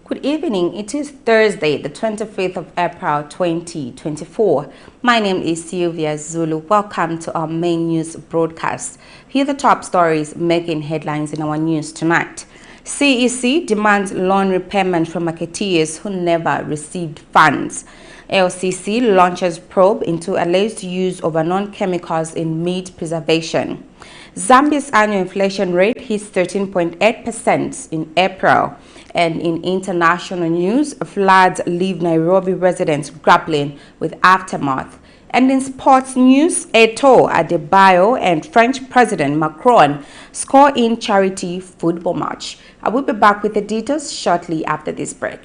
Good evening. It is Thursday, the 25th of April 2024. My name is Sylvia Zulu. Welcome to our main news broadcast. Here are the top stories making headlines in our news tonight. CEEC demands loan repayment from marketeers who never received funds. LCC launches probe into alleged use of non-chemicals in meat preservation. Zambia's annual inflation rate hits 13.8% in April. And in international news, floods leave NAIROBI residents grappling with aftermath. And in sports news, ETO'O, ADEBAYOR, and French President Macron score in charity football match. I will be back with the details shortly after this break.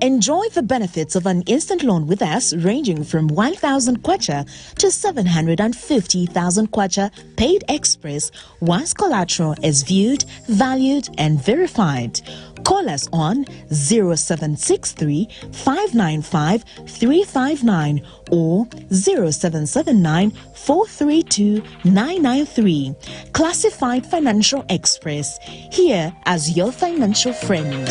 Enjoy the benefits of an instant loan with us ranging from 1,000 kwacha to 750,000 kwacha paid express once collateral is viewed, valued and verified. Call us on 0763 595 359 or 0779 432 993. Classified Financial Express, here as your financial friend.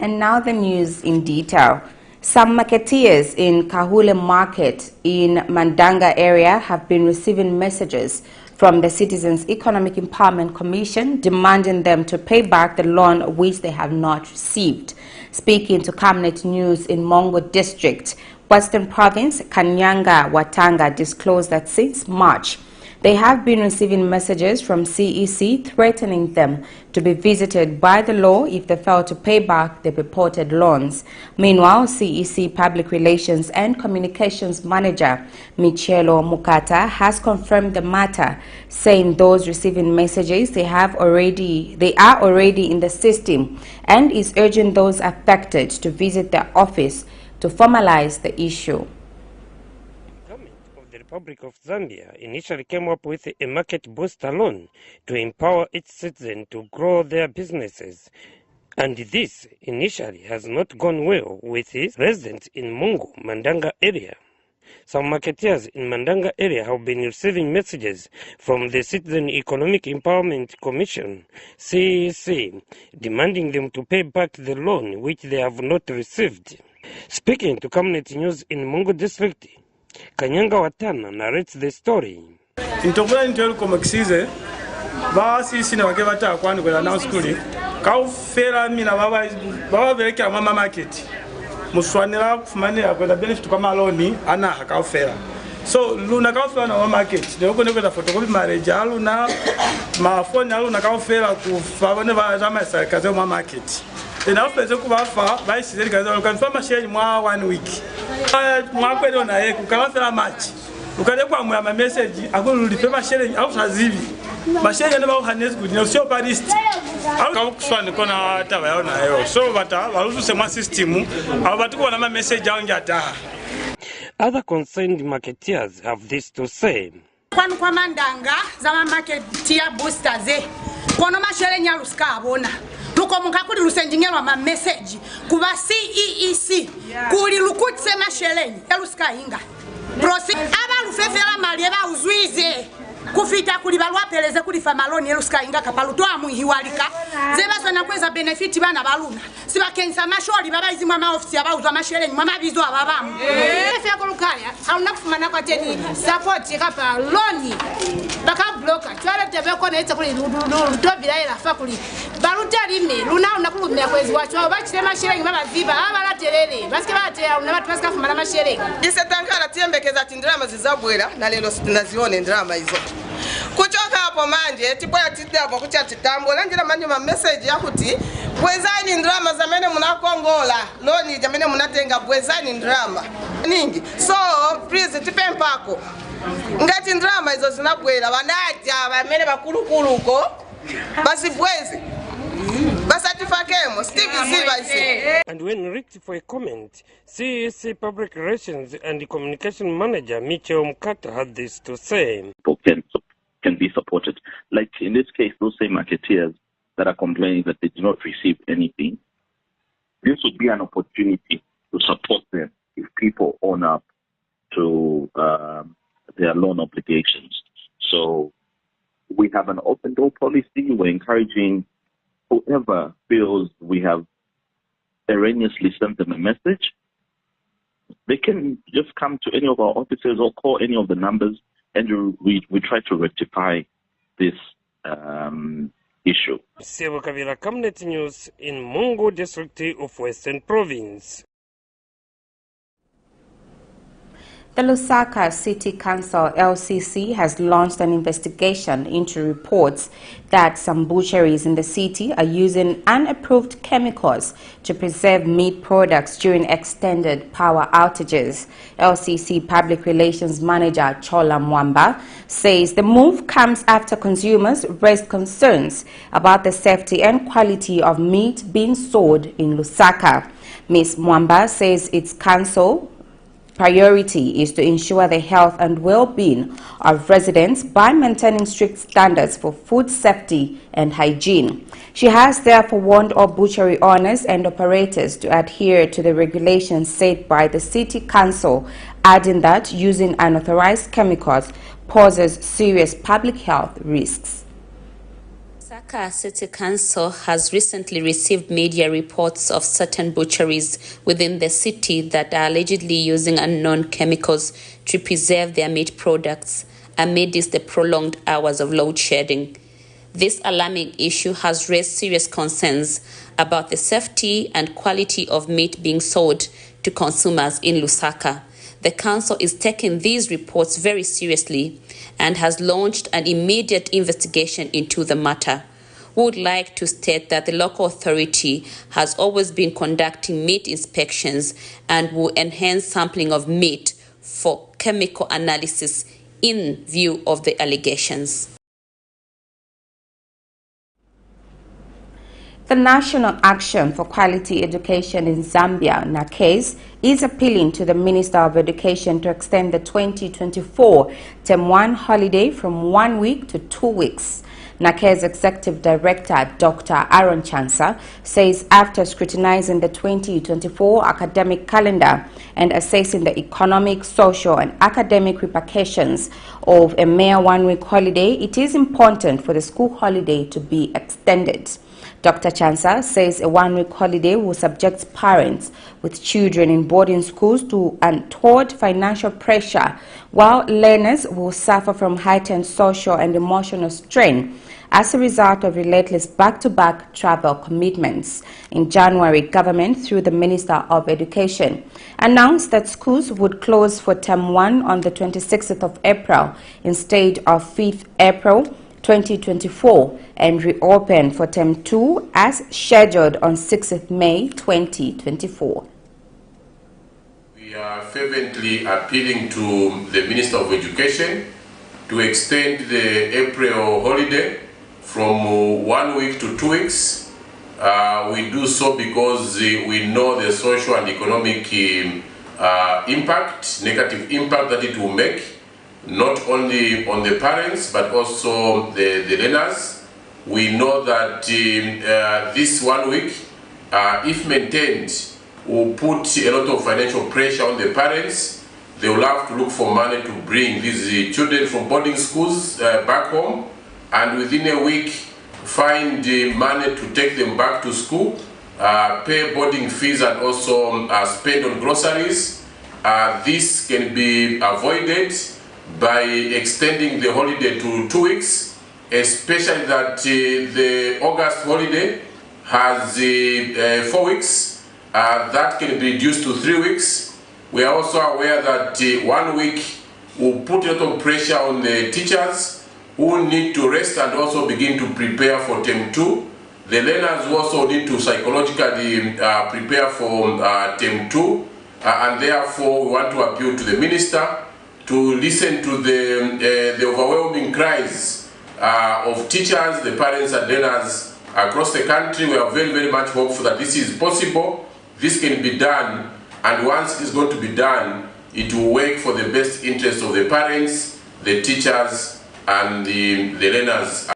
And now the news in detail. Some marketeers in Kahule Market in Mandanga area have been receiving messages from the Citizens Economic Empowerment Commission demanding them to pay back the loan which they have not received. Speaking to Camnet News in Mongo District, Western Province, Kanyanga Watanga disclosed that since March, they have been receiving messages from CEEC threatening them to be visited by the law if they fail to pay back the purported loans. Meanwhile, CEEC Public Relations and Communications Manager Michelo Mukata has confirmed the matter, saying those receiving messages they are already in the system, and is urging those affected to visit their office to formalize the issue. The Republic of Zambia initially came up with a market booster loan to empower its citizens to grow their businesses. And this initially has not gone well with its residents in Mungu, Mandanga area. Some marketeers in Mandanga area have been receiving messages from the Citizen Economic Empowerment Commission, CEEC, demanding them to pay back the loan which they have not received. Speaking to Camnet News in Mungu District, Kanyanga Watana narrates the story. Intokula intelu komaksize ba sisi na wake bata kwani kwela na skuli ka ufera mina baba beleka mama market muswanira kufumanira kwela benefit kwa maloni ana ka ufera so luna ka ufera na mama market ne ukone kwela photocopy marriage aluna mafoni aluna ka ufera kufabone ba zama sarikaze mama market ena ufeze kubafa bayisizeli kaza ukanfama share mwa 1 week mwakwelo naye kukawafela match ukale kwa mwa message akululipe mashere au sazivi mashere ne ba uhanezi kudina sio parist au kuswana kona taba yao nayo so bata baluzuse mwa system abo batuko na message yangi ata. Other concerned marketeers have this to say. Kwanu kwa mandanga za marketeer boosters kono mashere nya Lusaka abona luko mukakuli lusenjingero ma message kuba CEEC kuli lukutse mashelenyi elusika inga prosi aba lufefera mali eba uzwize kufita kuli balwapeleze kuli famaloni elusika inga kapaluto amuhiwalika zeba na kweza benefit bana baluna siba kensa mashori baba izimwa ma office abauzwa mashelenyi mama bizo ababamu efe kolukaya hauna kufumana kwa teni support kapa loni baka bloka twala tebe ko na kuli ndobira ila fa kuli baruta lime luna unakulumya kwezi wacho bachire mashelenyi baba ziba abala telele basike batera una batu basika fumana mashelenyi isetankala tiembekeza tindrama zizabwera na lelo sitinazione ndrama hizo kuchoka hapo manje tiboya tidabo kucha titambola njira manje ma message yakuti bwezani ndrama zamene munakongola loni jamene munatenga bwezani ndrama ningi so please tipempako ngati ndrama hizo zinabwera banaja bamene bakulukuluko basi bwezi And when reached for a comment, CEEC Public Relations and Communication Manager Michelo Mukata had this to say. Can be supported. Like in this case, those same marketeers that are complaining that they do not receive anything, this would be an opportunity to support them if people own up to their loan obligations. So we have an open door policy. We're encouraging whoever feels we have erroneously sent them a message, they can just come to any of our offices or call any of the numbers, and we try to rectify this issue. Sebo Kavira, Camnet News in Mungu District of Western Province. The Lusaka City Council, LCC, has launched an investigation into reports that some butcheries in the city are using unapproved chemicals to preserve meat products during extended power outages. LCC Public Relations Manager Chola Mwamba says the move comes after consumers raised concerns about the safety and quality of meat being sold in Lusaka. Ms. Mwamba says its council priority is to ensure the health and well-being of residents by maintaining strict standards for food safety and hygiene. She has therefore warned all butchery owners and operators to adhere to the regulations set by the City Council, adding that using unauthorized chemicals poses serious public health risks. Lusaka City Council has recently received media reports of certain butcheries within the city that are allegedly using unknown chemicals to preserve their meat products amidst the prolonged hours of load shedding. This alarming issue has raised serious concerns about the safety and quality of meat being sold to consumers in Lusaka. The council is taking these reports very seriously and has launched an immediate investigation into the matter. We would like to state that the local authority has always been conducting meat inspections and will enhance sampling of meat for chemical analysis in view of the allegations. The National Action for Quality Education in Zambia, NAIROBI, is appealing to the Minister of Education to extend the 2024 Term 1 holiday from 1 week to 2 weeks. NAIROBI's Executive Director, Dr. Aaron Chansa, says after scrutinizing the 2024 academic calendar and assessing the economic, social, and academic repercussions of a mere 1 week holiday, it is important for the school holiday to be extended. Dr. Chansa says a 1 week holiday will subject parents with children in boarding schools to untoward financial pressure, while learners will suffer from heightened social and emotional strain as a result of relentless back-to-back travel commitments. In January, government, through the Minister of Education, announced that schools would close for Term 1 on the 26th of April instead of 5th April 2024 and reopen for Term 2 as scheduled on 6th May 2024. We are fervently appealing to the Minister of Education to extend the April holiday from 1 week to 2 weeks. We do so because we know the social and economic impact, negative impact that it will make, not only on the parents but also the learners. We know that this 1 week, if maintained, will put a lot of financial pressure on the parents. They will have to look for money to bring these children from boarding schools back home, and within a week find money to take them back to school, pay boarding fees, and also spend on groceries. This can be avoided by extending the holiday to 2 weeks, especially that the August holiday has 4 weeks. That can be reduced to 3 weeks. We are also aware that 1 week will put a lot of pressure on the teachers who need to rest and also begin to prepare for Term 2. The learners also need to psychologically prepare for Term 2, and therefore we want to appeal to the Minister to listen to the overwhelming cries of teachers, the parents and learners across the country. We are very, very much hopeful that this is possible, this can be done, and once it is going to be done, it will work for the best interest of the parents, the teachers, and the learners.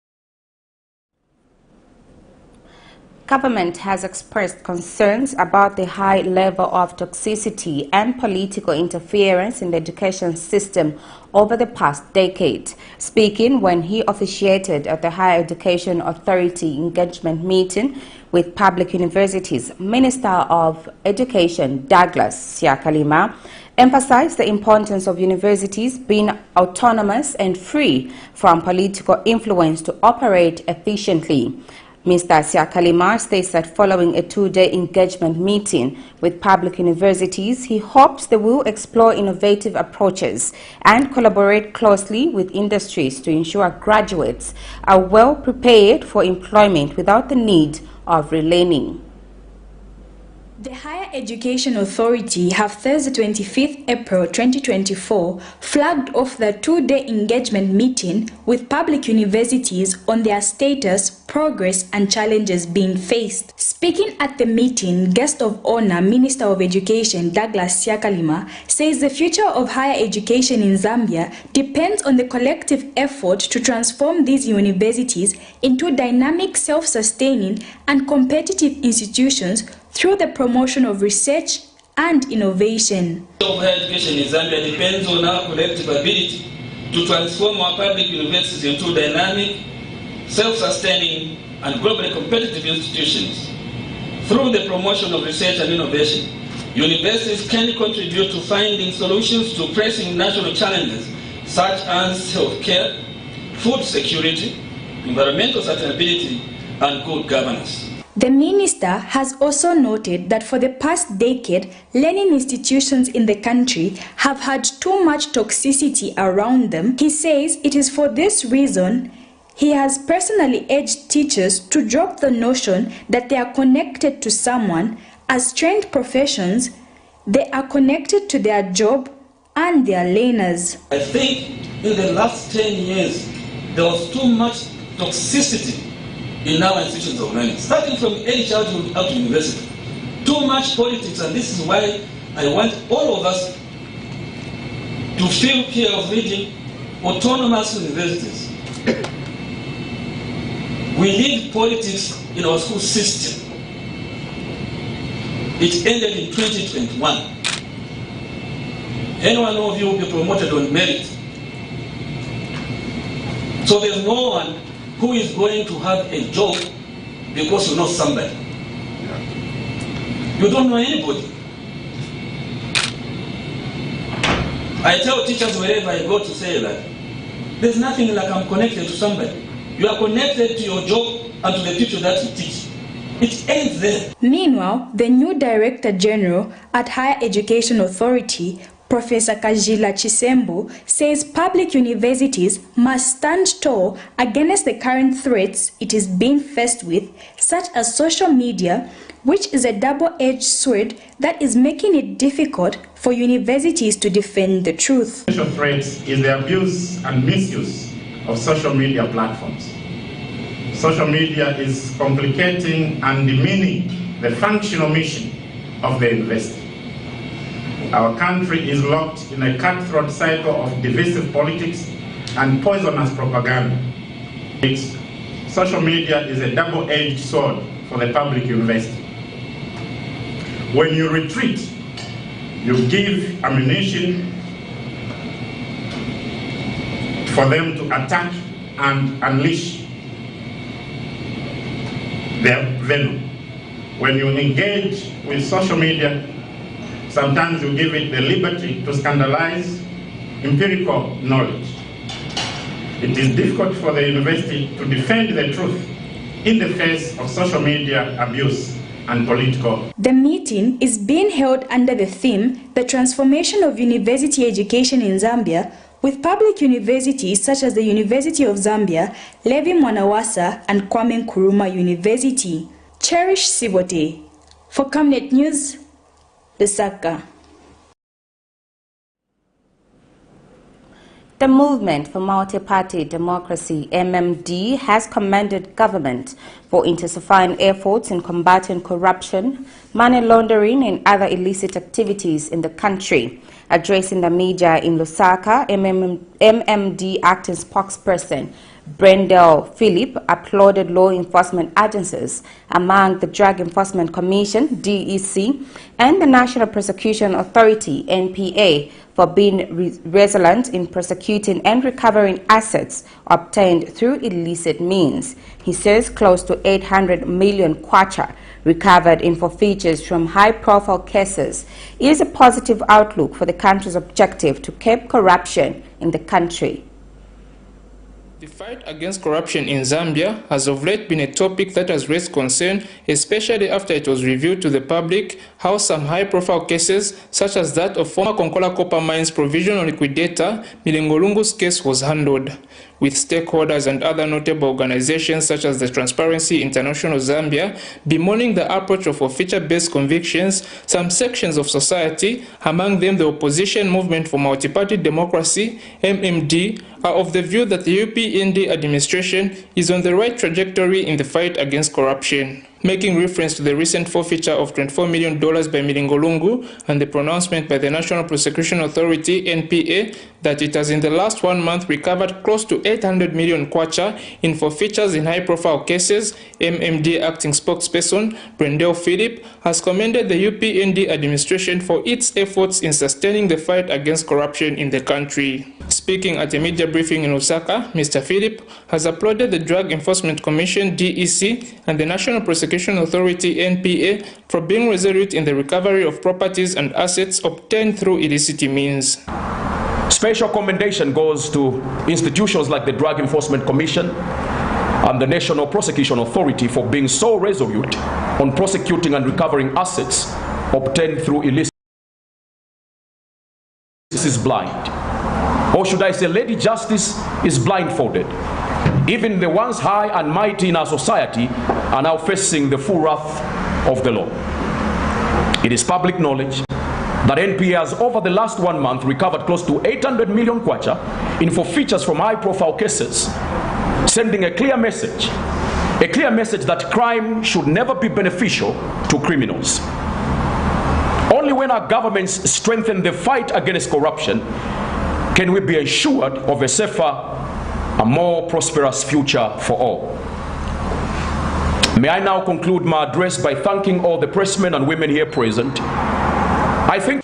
government has expressed concerns about the high level of toxicity and political interference in the education system over the past decade. Speaking when he officiated at the Higher Education Authority engagement meeting with public universities, Minister of Education Douglas Siakalima emphasized the importance of universities being autonomous and free from political influence to operate efficiently. Mr. Siakalima states that following a two-day engagement meeting with public universities, he hopes they will explore innovative approaches and collaborate closely with industries to ensure graduates are well prepared for employment without the need of relearning. The Higher Education Authority have Thursday 25th April 2024 flagged off the two-day engagement meeting with public universities on their status, progress and challenges being faced. Speaking at the meeting, guest of honor Minister of Education Douglas Siakalima says the future of higher education in Zambia depends on the collective effort to transform these universities into dynamic, self-sustaining and competitive institutions through the promotion of research and innovation. The future of higher education in Zambia depends on our collective ability to transform our public universities into dynamic, self-sustaining and globally competitive institutions. Through the promotion of research and innovation, universities can contribute to finding solutions to pressing national challenges such as healthcare, food security, environmental sustainability and good governance. The minister has also noted that for the past decade, learning institutions in the country have had too much toxicity around them. He says it is for this reason he has personally urged teachers to drop the notion that they are connected to someone. As trained professions, they are connected to their job and their learners. I think in the last 10 years, there was too much toxicity in our institutions of learning, starting from early childhood up to university. Too much politics, and this is why I want all of us to feel care of reading autonomous universities. We need politics in our school system. It ended in 2021. Any one of you will be promoted on merit. So there's no one who is going to have a job because you know somebody. You don't know anybody. I tell teachers wherever I go to say that there's nothing like I'm connected to somebody. You are connected to your job and to the people that you teach. It ends there. Meanwhile, the new Director General at Higher Education Authority, Professor Kajila Chisembu, says public universities must stand tall against the current threats it is being faced with, such as social media, which is a double-edged sword that is making it difficult for universities to defend the truth. Social threats is the abuse and misuse of social media platforms. Social media is complicating and demeaning the functional mission of the university. Our country is locked in a cutthroat cycle of divisive politics and poisonous propaganda. Social media is a double-edged sword for the public university. When you retreat, you give ammunition for them to attack and unleash their venom. When you engage with social media, sometimes you give it the liberty to scandalize empirical knowledge. It is difficult for the university to defend the truth in the face of social media abuse and political. The meeting is being held under the theme, The Transformation of University Education in Zambia, with public universities such as the University of Zambia, Levi Mwanawasa and Kwame Nkrumah University. Cherish Sibote. For Camnet News, Lusaka. The Movement for Multiparty Democracy, MMD, has commended government for intensifying efforts in combating corruption, money laundering and other illicit activities in the country. Addressing the media in Lusaka, MMD acting spokesperson Brendel Philip applauded law enforcement agencies, among the Drug Enforcement Commission, DEC, and the National Prosecution Authority, NPA, for being resolute in prosecuting and recovering assets obtained through illicit means. He says close to 800 million kwacha recovered in forfeitures from high-profile cases is a positive outlook for the country's objective to curb corruption in the country. The fight against corruption in Zambia has of late been a topic that has raised concern, especially after it was revealed to the public how some high-profile cases, such as that of former Konkola Copper Mines provisional liquidator Milingolungu's case, was handled. With stakeholders and other notable organizations such as the Transparency International Zambia bemoaning the approach of forfeiture-based convictions, some sections of society, among them the opposition movement for multi-party democracy, MMD, are of the view that the UPND administration is on the right trajectory in the fight against corruption. Making reference to the recent forfeiture of $24 million by Milingolungu and the pronouncement by the National Prosecution Authority, NPA, that it has in the last 1 month recovered close to 800 million kwacha in forfeitures in high-profile cases, MMD acting spokesperson Brendel Philip has commended the UPND administration for its efforts in sustaining the fight against corruption in the country. Speaking at a media briefing in Lusaka, Mr. Philip has applauded the Drug Enforcement Commission, DEC, and the National Prosecution Authority, NPA, for being resolute in the recovery of properties and assets obtained through illicit means. Special commendation goes to institutions like the Drug Enforcement Commission and the National Prosecution Authority for being so resolute on prosecuting and recovering assets obtained through illicit. This is blind. Or should I say, Lady Justice is blindfolded. Even the ones high and mighty in our society are now facing the full wrath of the law. It is public knowledge that NPA has over the last 1 month recovered close to 800 million kwacha in forfeitures from high-profile cases, sending a clear message that crime should never be beneficial to criminals. Only when our governments strengthen the fight against corruption can we be assured of a safer, a more prosperous future for all. May I now conclude my address by thanking all the pressmen and women here present.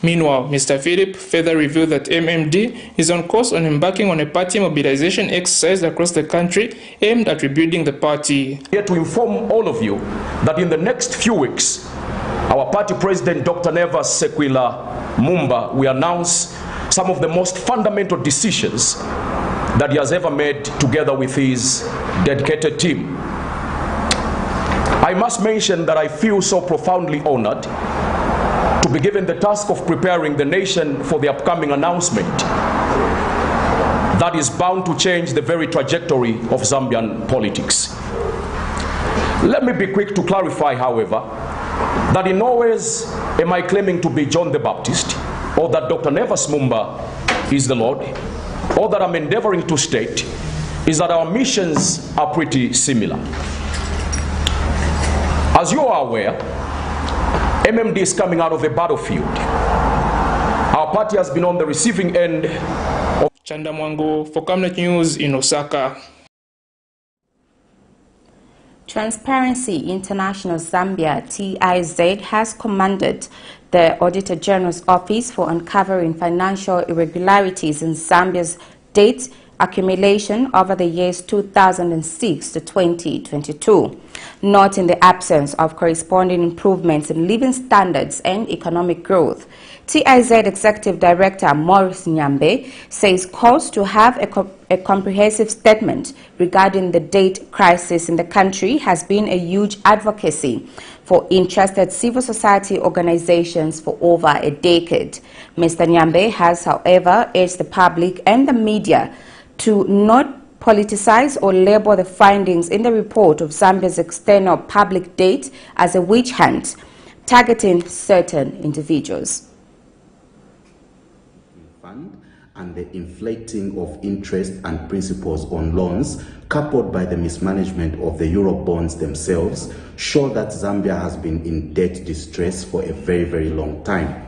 Meanwhile, Mr. Philip further revealed that MMD is on course on embarking on a party mobilization exercise across the country aimed at rebuilding the party. Here to inform all of you that in the next few weeks, our party president, Dr. Nevas Sekwila Mumba, will announce some of the most fundamental decisions that he has ever made together with his dedicated team. I must mention that I feel so profoundly honored to be given the task of preparing the nation for the upcoming announcement that is bound to change the very trajectory of Zambian politics. Let me be quick to clarify, however, that in no ways am I claiming to be John the Baptist, or that Dr. Nevas Mumba is the Lord. All that I'm endeavoring to state is that our missions are pretty similar. As you are aware, MMD is coming out of the battlefield. Our party has been on the receiving end of Chanda Mwango for Camnet News in Lusaka. Transparency International Zambia, TIZ, has commanded the Auditor General's Office for uncovering financial irregularities in Zambia's debt accumulation over the years 2006 to 2022, not in the absence of corresponding improvements in living standards and economic growth. TIZ Executive Director Maurice Nyambe says calls to have a comprehensive statement regarding the debt crisis in the country has been a huge advocacy for interested civil society organizations for over a decade. Mr. Nyambe has, however, urged the public and the media to not politicize or label the findings in the report of Zambia's external public debt as a witch hunt, targeting certain individuals. And the inflating of interest and principals on loans, coupled by the mismanagement of the Euro bonds themselves, show that Zambia has been in debt distress for a very, very long time.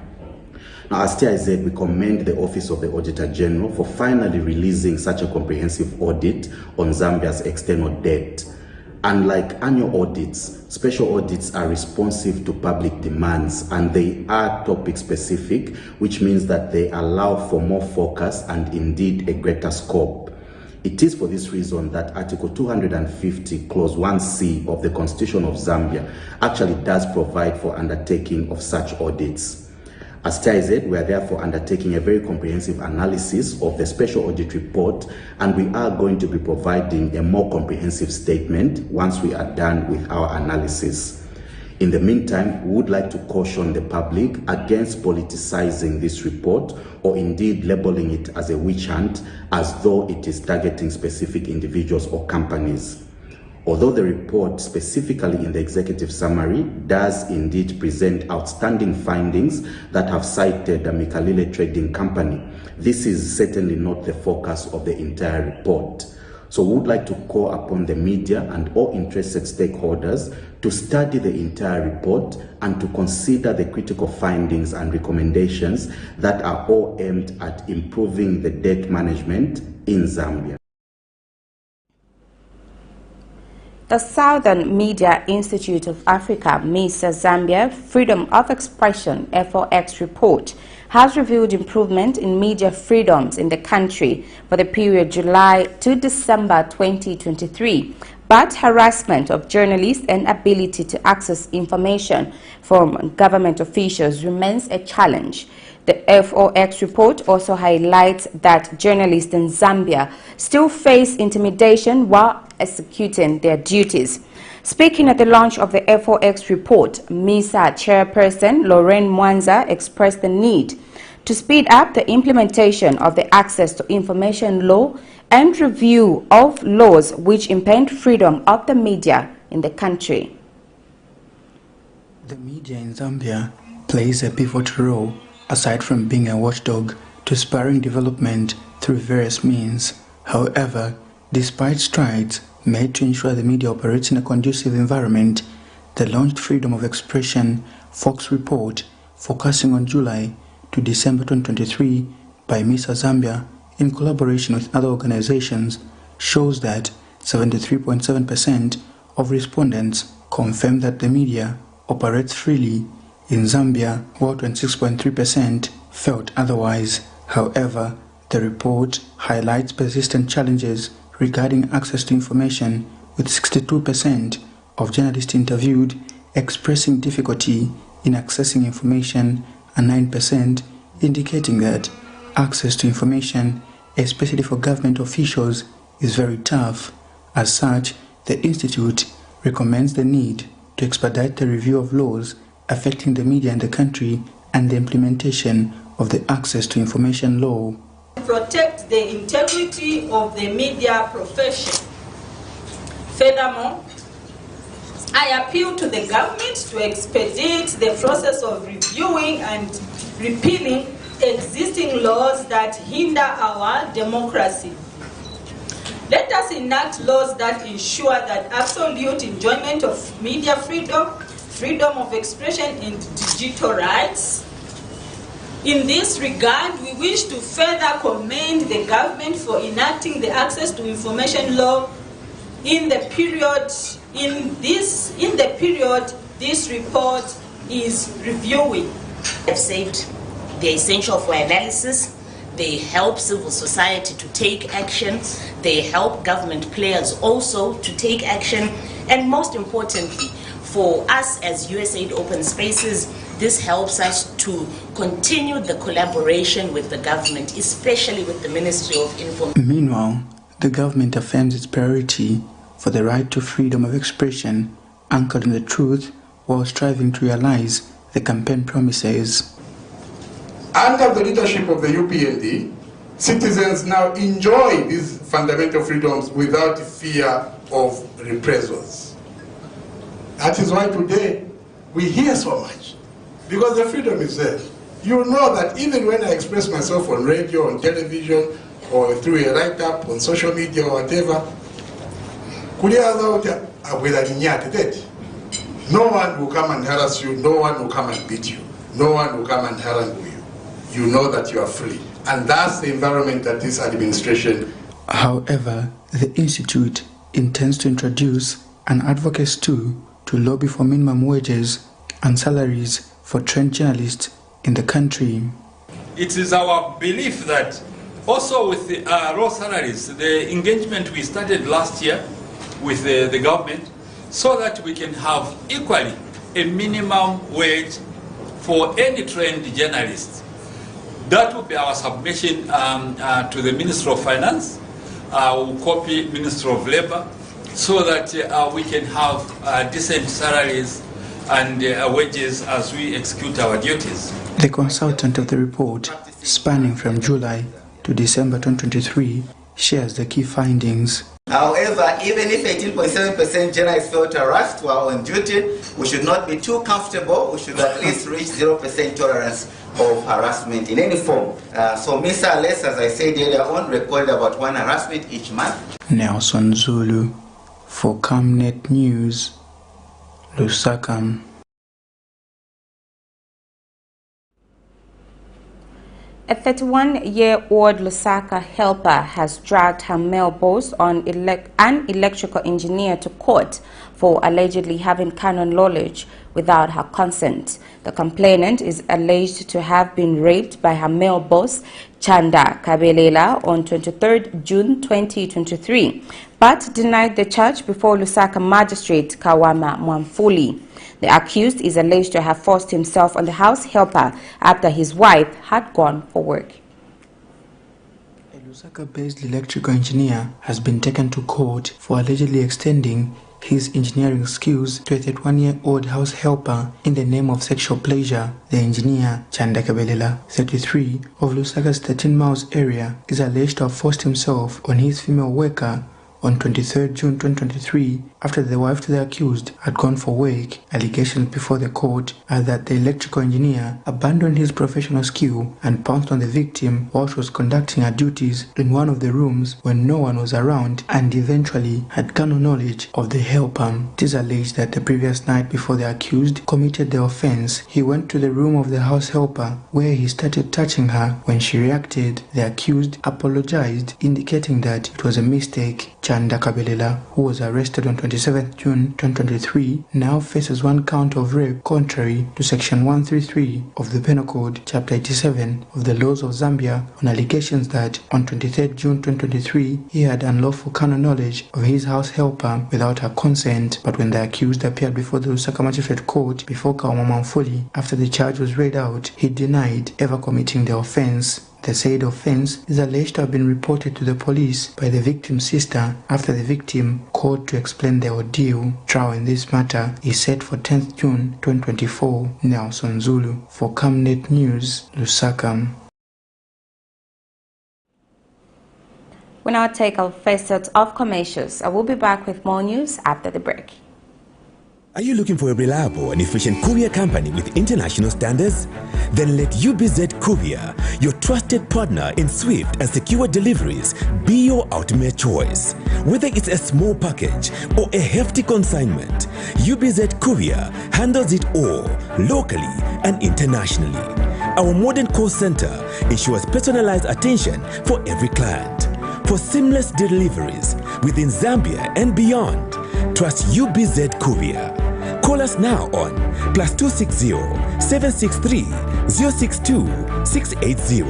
Now, as TIZ, we commend the Office of the Auditor General for finally releasing such a comprehensive audit on Zambia's external debt. Unlike annual audits, special audits are responsive to public demands, and they are topic specific, which means that they allow for more focus and indeed a greater scope. It is for this reason that Article 250, Clause 1C of the Constitution of Zambia actually does provide for undertaking of such audits. As TIZ, we are therefore undertaking a very comprehensive analysis of the special audit report, and we are going to be providing a more comprehensive statement once we are done with our analysis. In the meantime, we would like to caution the public against politicizing this report or indeed labeling it as a witch hunt as though it is targeting specific individuals or companies. Although the report, specifically in the executive summary, does indeed present outstanding findings that have cited the Mikalile Trading Company, this is certainly not the focus of the entire report. So we would like to call upon the media and all interested stakeholders to study the entire report and to consider the critical findings and recommendations that are all aimed at improving the debt management in Zambia. The Southern Media Institute of Africa, MISA Zambia, Freedom of Expression (FOX) report has revealed improvement in media freedoms in the country for the period July to December 2023, but harassment of journalists and ability to access information from government officials remains a challenge. The FOX report also highlights that journalists in Zambia still face intimidation while executing their duties. Speaking at the launch of the FOX report, MISA chairperson Lorraine Mwanza expressed the need to speed up the implementation of the Access to Information Law and review of laws which impede freedom of the media in the country. The media in Zambia plays a pivotal role, aside from being a watchdog, to spurring development through various means. However, despite strides made to ensure the media operates in a conducive environment, the launched Freedom of Expression FOX report, focusing on July to December 2023 by MISA Zambia in collaboration with other organizations, shows that 73.7% of respondents confirm that the media operates freely in Zambia, while 26.3% felt otherwise. However, the report highlights persistent challenges regarding access to information, with 62% of journalists interviewed expressing difficulty in accessing information and 9% indicating that access to information, especially for government officials, is very tough. As such, the Institute recommends the need to expedite the review of laws affecting the media in the country and the implementation of the Access to Information Law. Protect the integrity of the media profession. Furthermore, I appeal to the government to expedite the process of reviewing and repealing existing laws that hinder our democracy. Let us enact laws that ensure that absolute enjoyment of media freedom, freedom of expression and digital rights. In this regard, we wish to further commend the government for enacting the Access to Information Law in the period this report is reviewing. They've said they're essential for analysis. They help civil society to take action. They help government players also to take action. And most importantly, for us as USAID Open Spaces, this helps us to continue the collaboration with the government, especially with the Ministry of Information. Meanwhile, the government affirms its priority for the right to freedom of expression, anchored in the truth, while striving to realize the campaign promises. Under the leadership of the UPND, citizens now enjoy these fundamental freedoms without fear of reprisals. That is why today we hear so much, because the freedom is there. You know that even when I express myself on radio, on television, or through a write-up on social media or whatever, no one will come and harass you, no one will come and beat you, no one will come and harangue you. you know that you are free. And that's the environment that this administration. However, the Institute intends to introduce an advocacy tool to lobby for minimum wages and salaries for trained journalists in the country. It is our belief that also with the raw salaries, the engagement we started last year with the government, so that we can have equally a minimum wage for any trained journalist. That will be our submission to the Minister of Finance. We'll copy Minister of Labour so that we can have decent salaries and wages as we execute our duties. The consultant of the report, spanning from July to December 2023, shares the key findings. However, even if 18.7% journalists felt harassed while on duty, we should not be too comfortable. We should at least reach 0% tolerance of harassment in any form. So MISA, as I said earlier on, recorded about 1 harassment each month. Nelson Zulu for Camnet News, Lusaka. A 31-year-old Lusaka helper has dragged her male boss, an electrical engineer, to court for allegedly having canon knowledge without her consent. The complainant is alleged to have been raped by her male boss, Chanda Kabelela, on 23 June 2023, but denied the charge before Lusaka magistrate Kawama Mwamfuli. The accused is alleged to have forced himself on the house helper after his wife had gone for work. A Lusaka-based electrical engineer has been taken to court for allegedly extending his engineering skills to a 31-year-old house helper in the name of sexual pleasure. The engineer, Chanda Kabelela, 33, of Lusaka's 13 miles area, is alleged to have forced himself on his female worker on 23 June 2023 after the wife to the accused had gone for work. Allegations before the court are that the electrical engineer abandoned his professional skill and pounced on the victim while she was conducting her duties in one of the rooms when no one was around, and eventually had canon knowledge of the helper. It is alleged that the previous night before the accused committed the offense, he went to the room of the house helper where he started touching her. When she reacted, the accused apologized, indicating that it was a mistake. Chanda Kabelela, who was arrested on 27 June 2023, now faces 1 count of rape contrary to Section 133 of the Penal Code, Chapter 87 of the Laws of Zambia, on allegations that on 23 June 2023 he had unlawful canon knowledge of his house helper without her consent. But when the accused appeared before the Lusaka Magistrate Court before Kawama Mwamfuli after the charge was read out, he denied ever committing the offense. The said offense is alleged to have been reported to the police by the victim's sister after the victim called to explain the ordeal. Trial in this matter is set for 10th June 2024. Nelson Zulu for Camnet News, Lusaka. We now take our first set of commercials. I will be back with more news after the break. Are you looking for a reliable and efficient courier company with international standards? Then let UBZ Courier, your trusted partner in swift and secure deliveries, be your ultimate choice. Whether it's a small package or a hefty consignment, UBZ Courier handles it all, locally and internationally. Our modern call center ensures personalized attention for every client. For seamless deliveries within Zambia and beyond, trust UBZ Courier. Call us now on +260 763 062 680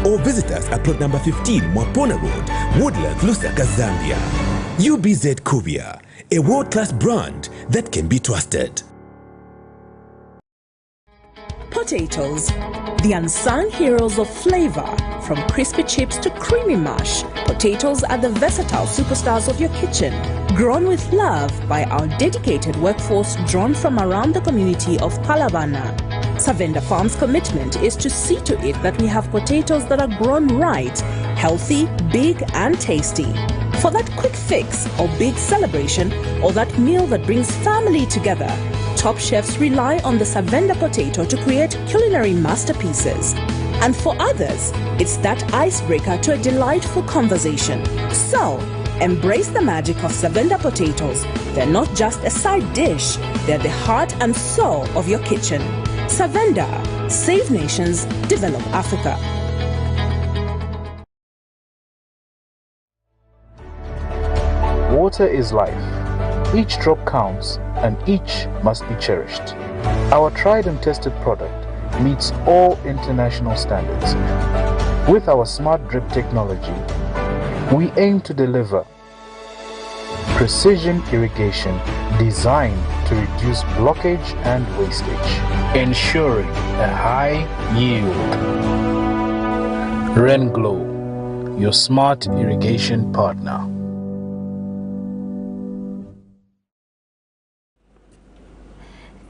or visit us at plot number 15 Mwapona Road, Woodlands, Lusaka, Zambia. UBZ Courier, a world-class brand that can be trusted. Potatoes, the unsung heroes of flavor. From crispy chips to creamy mash, potatoes are the versatile superstars of your kitchen. Grown with love by our dedicated workforce drawn from around the community of Palavana. Savenda Farm's commitment is to see to it that we have potatoes that are grown right, healthy, big and tasty. For that quick fix or big celebration or that meal that brings family together, top chefs rely on the Savenda potato to create culinary masterpieces. And for others, it's that icebreaker to a delightful conversation. So, embrace the magic of Savenda potatoes. They're not just a side dish, they're the heart and soul of your kitchen. Savenda, Save nations, develop Africa. Water is life. Each drop counts and each must be cherished. Our tried and tested product meets all international standards. With our smart drip technology, we aim to deliver precision irrigation designed to reduce blockage and wastage, ensuring a high yield. RenGlow, your smart irrigation partner.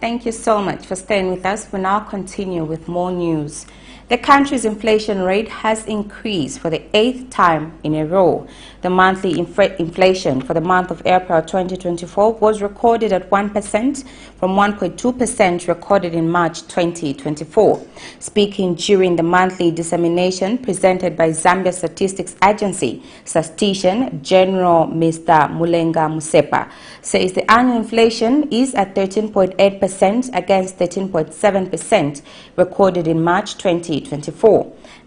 Thank you so much for staying with us. We now continue with more news. The country's inflation rate has increased for the 8th time in a row. The monthly inflation for the month of April 2024 was recorded at 1% from 1.2% recorded in March 2024. Speaking during the monthly dissemination presented by Zambia Statistics Agency, Statistician General Mr. Mulenga Musepa says the annual inflation is at 13.8% against 13.7% recorded in March 2024.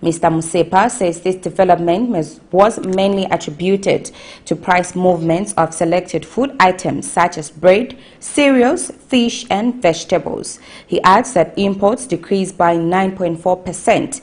Mr. Musepa says this development was mainly attributed to price movements of selected food items such as bread, cereals, fish and vegetables. He adds that imports decreased by 9.4%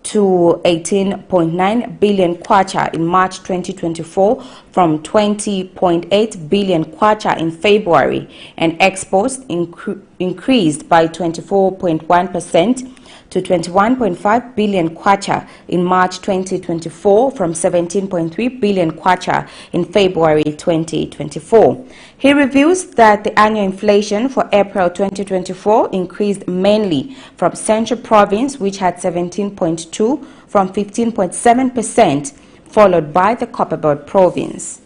to 18.9 billion kwacha in March 2024 from 20.8 billion kwacha in February, and exports increased by 24.1% to 21.5 billion kwacha in March 2024 from 17.3 billion kwacha in February 2024. He reveals that the annual inflation for April 2024 increased mainly from Central Province, which had 17.2% from 15.7%, followed by the Copperbelt Province.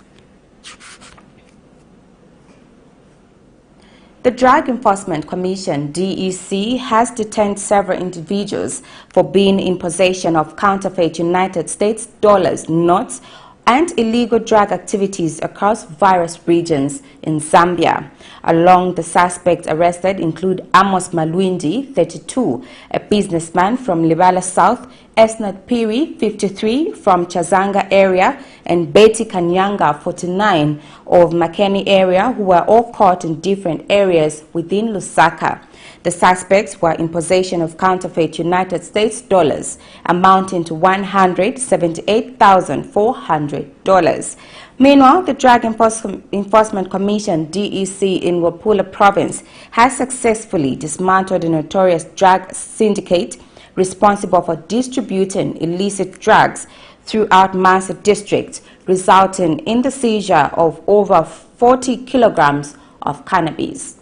The Drug Enforcement Commission, DEC, has detained several individuals for being in possession of counterfeit United States dollars, notes, and illegal drug activities across various regions in Zambia. Among the suspects arrested include Amos Malwindi, 32, a businessman from Libala South, Esnat Piri, 53, from Chazanga area, and Betty Kanyanga, 49, of Makeni area, who were all caught in different areas within Lusaka. The suspects were in possession of counterfeit United States dollars amounting to $178,400. Meanwhile, the Drug Enforcement Commission, DEC, in Wapula Province has successfully dismantled a notorious drug syndicate responsible for distributing illicit drugs throughout MASA district, resulting in the seizure of over 40 kilograms of cannabis.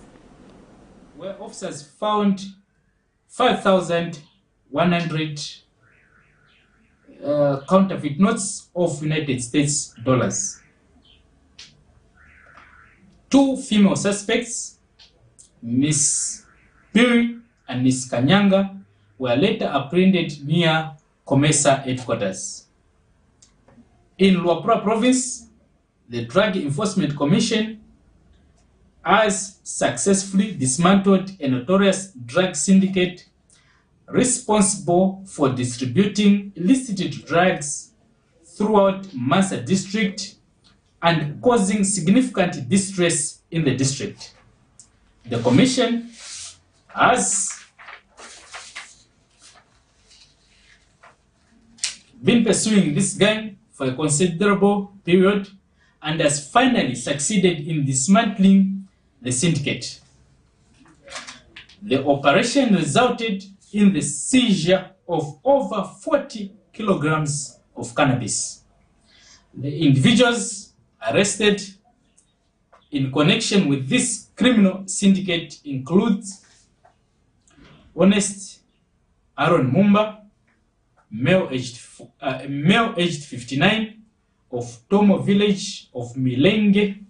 Where officers found 5,100 counterfeit notes of United States dollars. 2 female suspects, Miss Piri and Miss Kanyanga, were later apprehended near Comesa headquarters. In Luapura Province, the Drug Enforcement Commission has successfully dismantled a notorious drug syndicate responsible for distributing illicit drugs throughout MASA district and causing significant distress in the district. The commission has been pursuing this gang for a considerable period and has finally succeeded in dismantling the syndicate. The operation resulted in the seizure of over 40 kilograms of cannabis. The individuals arrested in connection with this criminal syndicate include Honest Aaron Mumba, male aged 59, of Tomo village of Milenge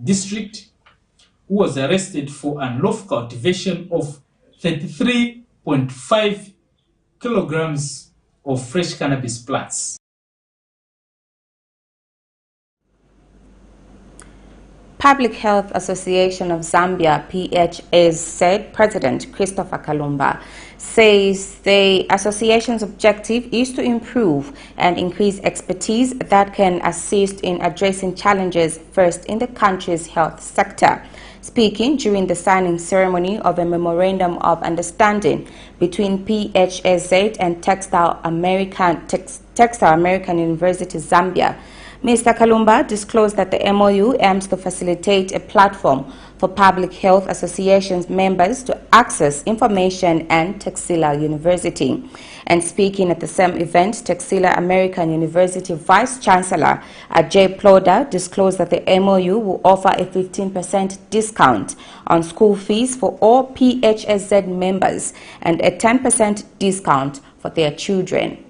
district, who was arrested for unlawful cultivation of 33.5 kilograms of fresh cannabis plants. Public Health Association of Zambia, PHA's said President Christopher Kalumba says the association's objective is to improve and increase expertise that can assist in addressing challenges first in the country's health sector. Speaking during the signing ceremony of a memorandum of understanding between PHSZ and Textile American University Zambia, Mr. Kalumba disclosed that the MOU aims to facilitate a platform for public health associations members to access information and Textile University. And speaking at the same event, Textile American University Vice Chancellor Ajay Ploda disclosed that the MOU will offer a 15% discount on school fees for all PHSZ members and a 10% discount for their children.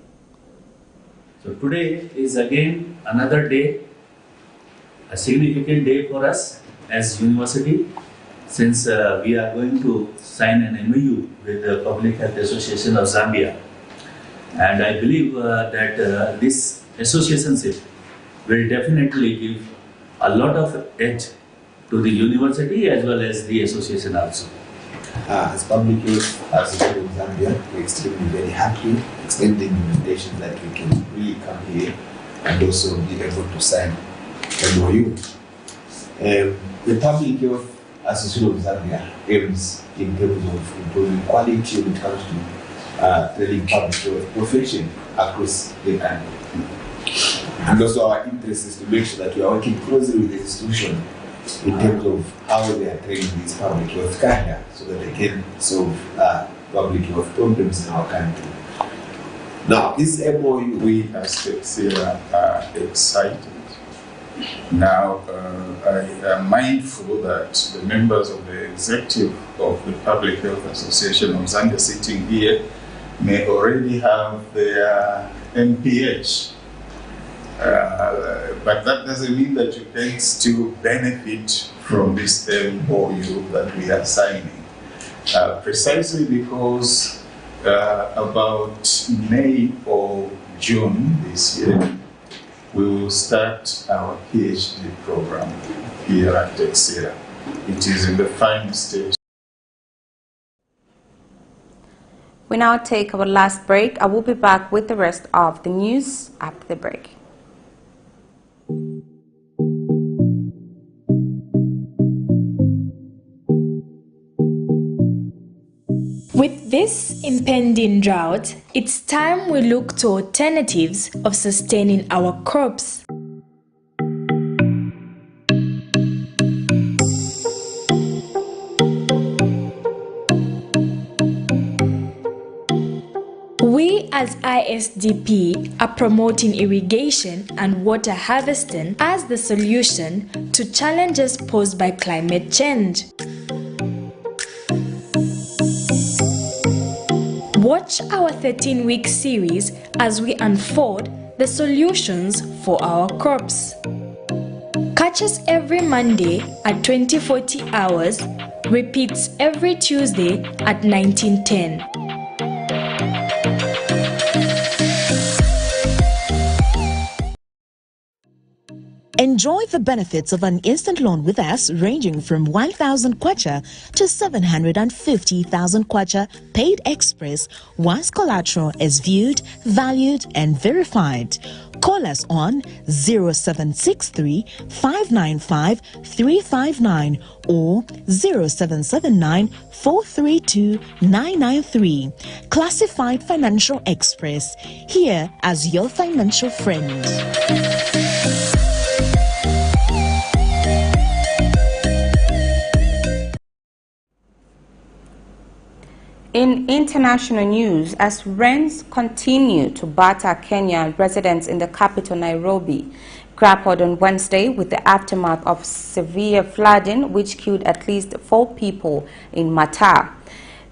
So today is again another day, a significant day for us as university, since we are going to sign an MOU with the Public Health Association of Zambia. And I believe that this associationship will definitely give a lot of edge to the university as well as the association also. As Public Health Association of Zambia, we're extremely very happy, extending invitation that we can really come here and also be able to sign MOU. The Public Health Association of Zambia aims in terms of improving quality when it comes to training public health profession across the country. And also our interest is to make sure that we are working closely with the institution in terms of how they are training these public health career so that they can solve public health problems in our country. Now, this MOU, we as CEEC are excited. Now, I am mindful that the members of the executive of the Public Health Association of Zambia sitting here may already have their MPH. But that doesn't mean that you can still benefit from this MOU that we are signing. Precisely because about May or June this year, we will start our PhD program here at Textile. It is in the final stage. We now take our last break. I will be back with the rest of the news after the break. With this impending drought, it's time we look to alternatives of sustaining our crops. We as ISDP are promoting irrigation and water harvesting as the solution to challenges posed by climate change. Watch our 13-week series as we unfold the solutions for our crops. Catch us every Monday at 2040 hours, repeats every Tuesday at 1910. Enjoy the benefits of an instant loan with us ranging from 1,000 kwacha to 750,000 kwacha paid express once collateral is viewed, valued and verified. Call us on 0763 595 359 or 0779 432 993. Classified Financial Express, here as your financial friend. In international news, as rains continue to batter Kenya, residents in the capital Nairobi grappled on Wednesday with the aftermath of severe flooding which killed at least 4 people in Mataa.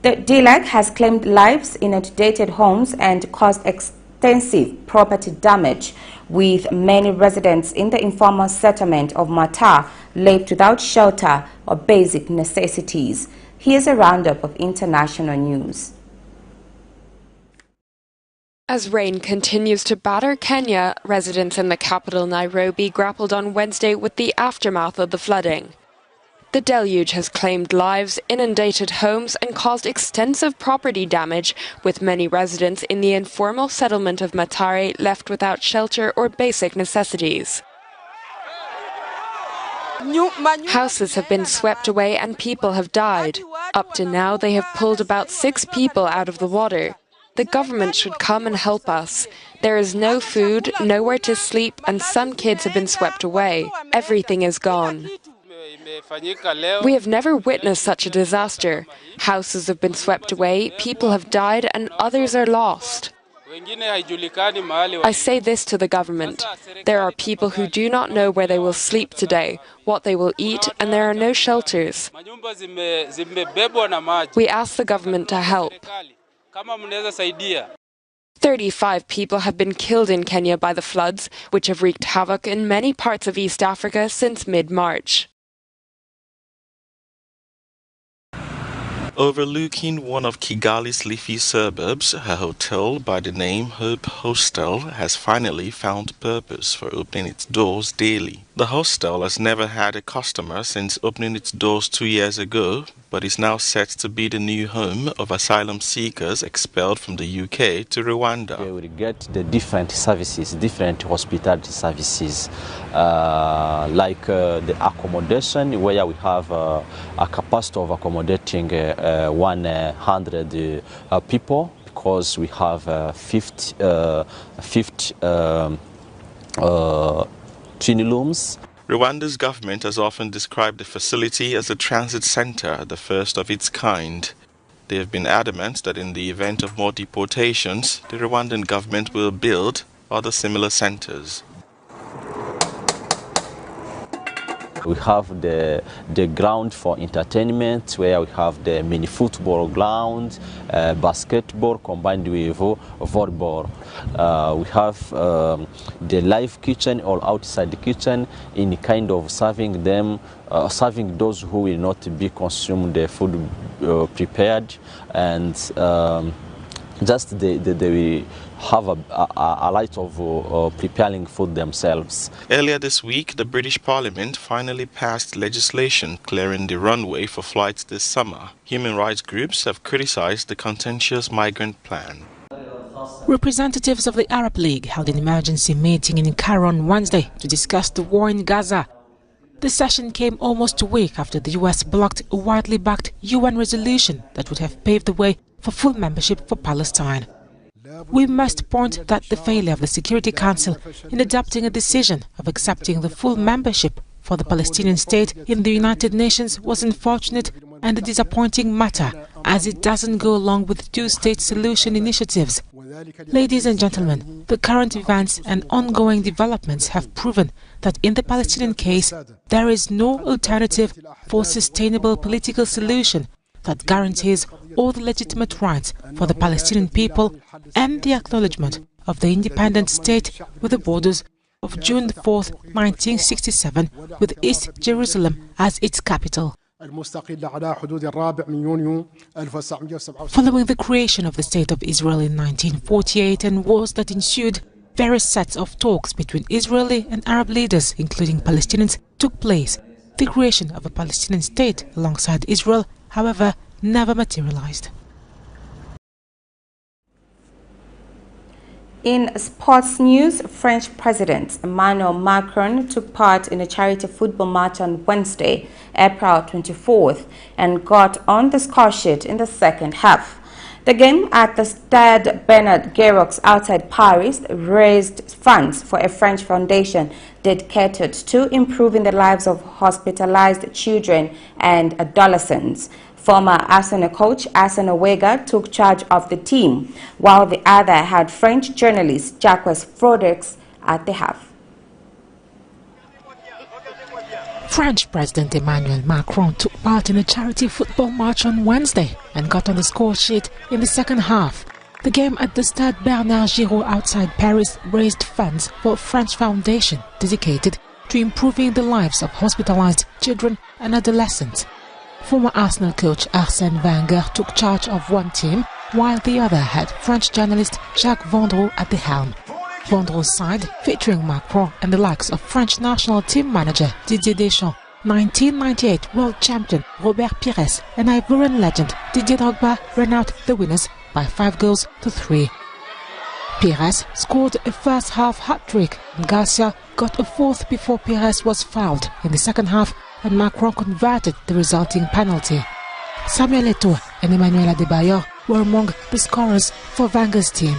The DLEG has claimed lives in inundated homes and caused extensive property damage, with many residents in the informal settlement of Mataa left without shelter or basic necessities. Here's a roundup of international news. As rain continues to batter Kenya, residents in the capital Nairobi grappled on Wednesday with the aftermath of the flooding. The deluge has claimed lives, inundated homes and caused extensive property damage, with many residents in the informal settlement of Matare left without shelter or basic necessities. Houses have been swept away and people have died. Up to now, they have pulled about 6 people out of the water. The government should come and help us. There is no food, nowhere to sleep, and some kids have been swept away. Everything is gone. We have never witnessed such a disaster. Houses have been swept away, people have died, and others are lost. I say this to the government. There are people who do not know where they will sleep today, what they will eat, and there are no shelters. We ask the government to help. 35 people have been killed in Kenya by the floods, which have wreaked havoc in many parts of East Africa since mid-March. Overlooking one of Kigali's leafy suburbs, a hotel by the name Hope Hostel has finally found purpose for opening its doors daily. The hostel has never had a customer since opening its doors 2 years ago, but is now set to be the new home of asylum seekers expelled from the UK to Rwanda. They will get the different services, different hospitality services, like the accommodation, where we have a capacity of accommodating 100 people, because we have 50 training rooms. Rwanda's government has often described the facility as a transit center, the first of its kind. They have been adamant that in the event of more deportations, the Rwandan government will build other similar centers. We have the ground for entertainment, where we have the mini football ground, basketball combined with volleyball. We have the live kitchen or outside the kitchen, in kind of serving them, serving those who will not be consumed the food prepared, and just they will have a light of preparing food themselves. Earlier this week, the British Parliament finally passed legislation clearing the runway for flights this summer. Human rights groups have criticized the contentious migrant plan. Representatives of the Arab League held an emergency meeting in Cairo on Wednesday to discuss the war in Gaza. The session came almost a week after the US blocked a widely backed UN resolution that would have paved the way for full membership for Palestine. We must point that the failure of the Security Council in adopting a decision of accepting the full membership for the Palestinian state in the United Nations was unfortunate and a disappointing matter, as it doesn't go along with two-state solution initiatives. Ladies and gentlemen, the current events and ongoing developments have proven that in the Palestinian case, there is no alternative for sustainable political solution that guarantees all the legitimate rights for the Palestinian people and the acknowledgement of the independent state with the borders of June 4, 1967, with East Jerusalem as its capital. Following the creation of the State of Israel in 1948 and wars that ensued, various sets of talks between Israeli and Arab leaders, including Palestinians, took place. The creation of a Palestinian state alongside Israel, however, never materialized. In sports news, French President Emmanuel Macron took part in a charity football match on Wednesday, April 24th, and got on the score sheet in the second half. The game at the Stade Bernard Gerox outside Paris raised funds for a French foundation dedicated to improving the lives of hospitalized children and adolescents. Former Arsenal coach Arsene Wenger took charge of the team, while the other had French journalist Jacques Frodeix at the half. French President Emmanuel Macron took part in a charity football match on Wednesday and got on the score sheet in the second half. The game at the Stade Bernard Gerox outside Paris raised funds for a French foundation dedicated to improving the lives of hospitalized children and adolescents. Former Arsenal coach Arsene Wenger took charge of one team, while the other had French journalist Jacques Vendroux at the helm. Vendroux's side, featuring Macron and the likes of French national team manager Didier Deschamps, 1998 world champion Robert Pires and Ivorian legend Didier Drogba ran out the winners by 5-3. Pires scored a first-half hat-trick and Garcia got a fourth before Pires was fouled in the second half and Macron converted the resulting penalty. Samuel Eto'O and Emmanuel Adebayor were among the scorers for Wenger's team.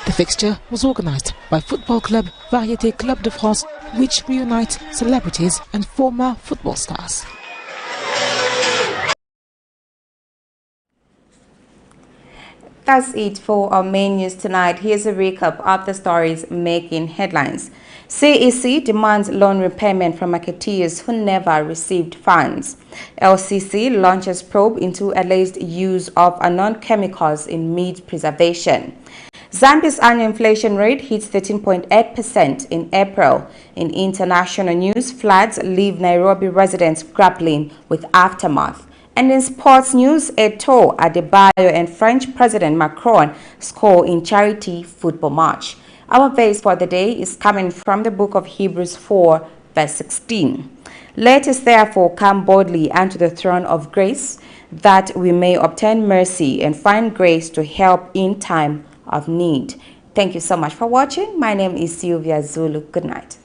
The fixture was organized by football club Variété Club de France, which reunites celebrities and former football stars. That's it for our main news tonight. Here's a recap of the stories making headlines. CEEC demands loan repayment from marketeers who never received funds. LCC launches probe into alleged use of unknown chemicals in meat preservation. Zambia's annual inflation rate hits 13.8% in April. In international news, floods leave Nairobi residents grappling with aftermath. And in sports news, ETO'O, ADEBAYOR and French President Macron score in charity football match. Our verse for the day is coming from the book of Hebrews 4, verse 16. Let us therefore come boldly unto the throne of grace, that we may obtain mercy and find grace to help in time of need. Thank you so much for watching. My name is Sylvia Zulu. Good night.